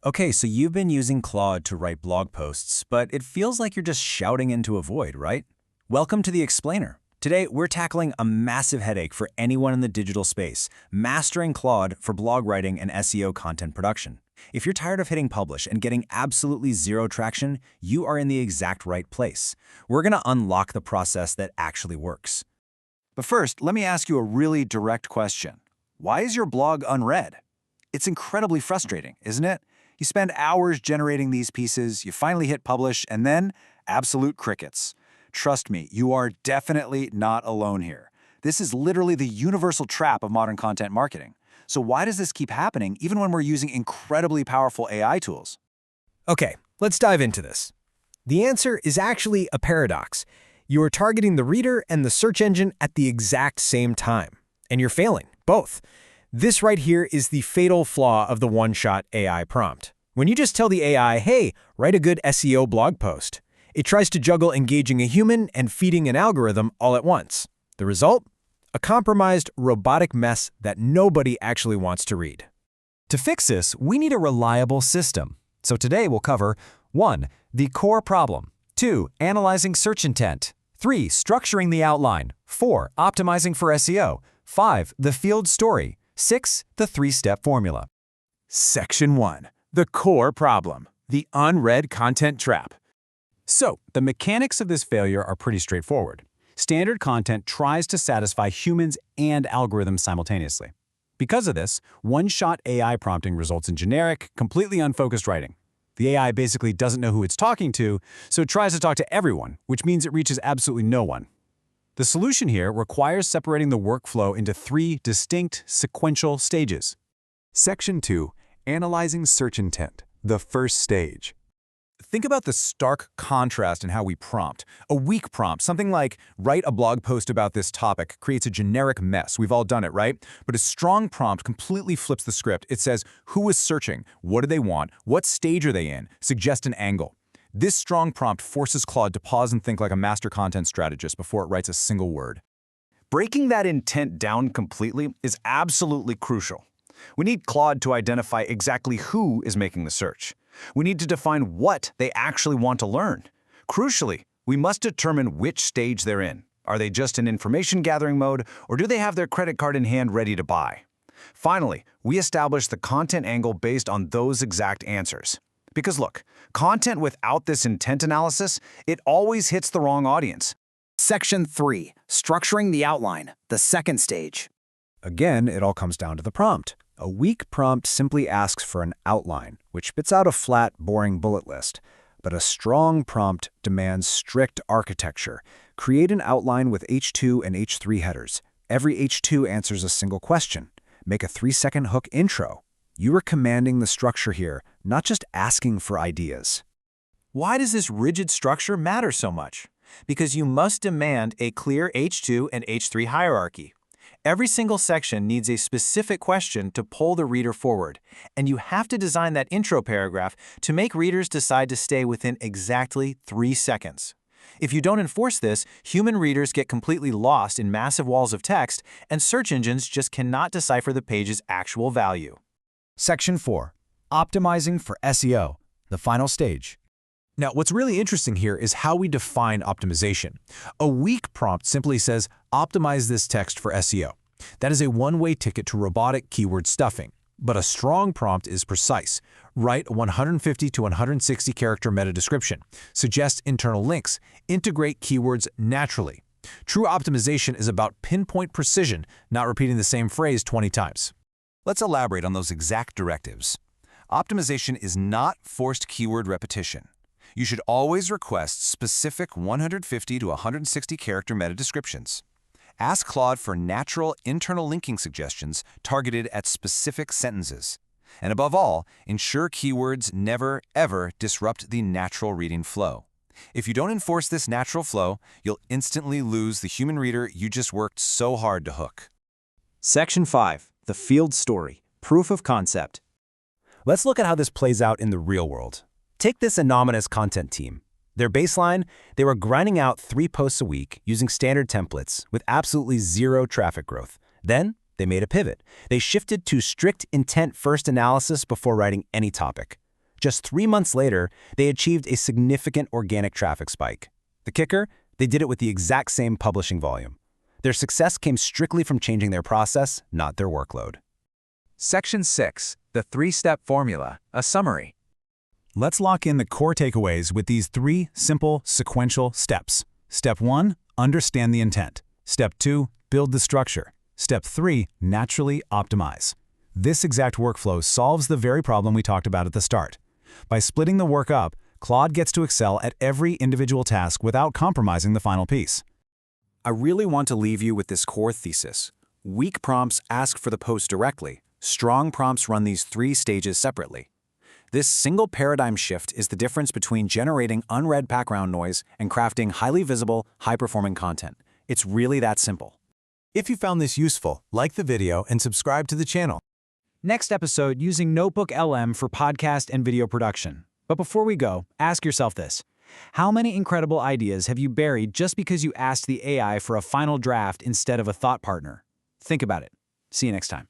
Okay, so you've been using Claude to write blog posts, but it feels like you're just shouting into a void, right? Welcome to the Explainer. Today, we're tackling a massive headache for anyone in the digital space, mastering Claude for blog writing and SEO content production. If you're tired of hitting publish and getting absolutely zero traction, you are in the exact right place. We're going to unlock the process that actually works. But first, let me ask you a really direct question. Why is your blog unread? It's incredibly frustrating, isn't it? You spend hours generating these pieces, you finally hit publish, and then absolute crickets. Trust me, you are definitely not alone here. This is literally the universal trap of modern content marketing. So why does this keep happening even when we're using incredibly powerful AI tools? Okay, let's dive into this. The answer is actually a paradox. You are targeting the reader and the search engine at the exact same time, and you're failing, both. This right here is the fatal flaw of the one-shot AI prompt. When you just tell the AI, hey, write a good SEO blog post, it tries to juggle engaging a human and feeding an algorithm all at once. The result? A compromised, robotic mess that nobody actually wants to read. To fix this, we need a reliable system. So today we'll cover 1. The core problem, 2. Analyzing search intent, 3. Structuring the outline, 4. Optimizing for SEO, 5. The field story, 6. The 3-step formula. Section 1. The core problem, the unread content trap. So, the mechanics of this failure are pretty straightforward. Standard content tries to satisfy humans and algorithms simultaneously. Because of this, one-shot AI prompting results in generic, completely unfocused writing. The AI basically doesn't know who it's talking to, so it tries to talk to everyone, which means it reaches absolutely no one. The solution here requires separating the workflow into 3 distinct, sequential stages. Section 2. Analyzing search intent, the first stage. Think about the stark contrast in how we prompt. A weak prompt, something like, write a blog post about this topic, creates a generic mess. We've all done it, right? But a strong prompt completely flips the script. It says, who is searching? What do they want? What stage are they in? Suggest an angle. This strong prompt forces Claude to pause and think like a master content strategist before it writes a single word. Breaking that intent down completely is absolutely crucial. We need Claude to identify exactly who is making the search. We need to define what they actually want to learn. Crucially, we must determine which stage they're in. Are they just in information gathering mode, or do they have their credit card in hand ready to buy? Finally, we establish the content angle based on those exact answers. Because look, content without this intent analysis, it always hits the wrong audience. Section 3. Structuring the outline, the second stage. Again, it all comes down to the prompt. A weak prompt simply asks for an outline, which spits out a flat, boring bullet list. But a strong prompt demands strict architecture. Create an outline with H2 and H3 headers. Every H2 answers a single question. Make a 3-second hook intro. You are commanding the structure here, not just asking for ideas. Why does this rigid structure matter so much? Because you must demand a clear H2 and H3 hierarchy. Every single section needs a specific question to pull the reader forward, and you have to design that intro paragraph to make readers decide to stay within exactly 3 seconds. If you don't enforce this, human readers get completely lost in massive walls of text, and search engines just cannot decipher the page's actual value. Section 4. Optimizing for SEO, the final stage. Now, what's really interesting here is how we define optimization. A weak prompt simply says, optimize this text for SEO. That is a one-way ticket to robotic keyword stuffing. But a strong prompt is precise. Write a 150 to 160 character meta description. Suggest internal links. Integrate keywords naturally. True optimization is about pinpoint precision, not repeating the same phrase 20 times. Let's elaborate on those exact directives. Optimization is not forced keyword repetition. You should always request specific 150 to 160 character meta descriptions. Ask Claude for natural internal linking suggestions targeted at specific sentences. And above all, ensure keywords never, ever disrupt the natural reading flow. If you don't enforce this natural flow, you'll instantly lose the human reader you just worked so hard to hook. Section 5. The field story, proof of concept. Let's look at how this plays out in the real world. Take this anonymous content team. Their baseline, they were grinding out 3 posts a week using standard templates with absolutely zero traffic growth. Then, they made a pivot. They shifted to strict intent-first analysis before writing any topic. Just 3 months later, they achieved a significant organic traffic spike. The kicker? They did it with the exact same publishing volume. Their success came strictly from changing their process, not their workload. Section 6. The 3-step formula, a summary. Let's lock in the core takeaways with these 3 simple, sequential steps. Step 1, understand the intent. Step 2, build the structure. Step 3, naturally optimize. This exact workflow solves the very problem we talked about at the start. By splitting the work up, Claude gets to excel at every individual task without compromising the final piece. I really want to leave you with this core thesis. Weak prompts ask for the post directly. Strong prompts run these 3 stages separately. This single paradigm shift is the difference between generating unread background noise and crafting highly visible, high-performing content. It's really that simple. If you found this useful, like the video and subscribe to the channel. Next episode, using Notebook LM for podcast and video production. But before we go, ask yourself this. How many incredible ideas have you buried just because you asked the AI for a final draft instead of a thought partner? Think about it. See you next time.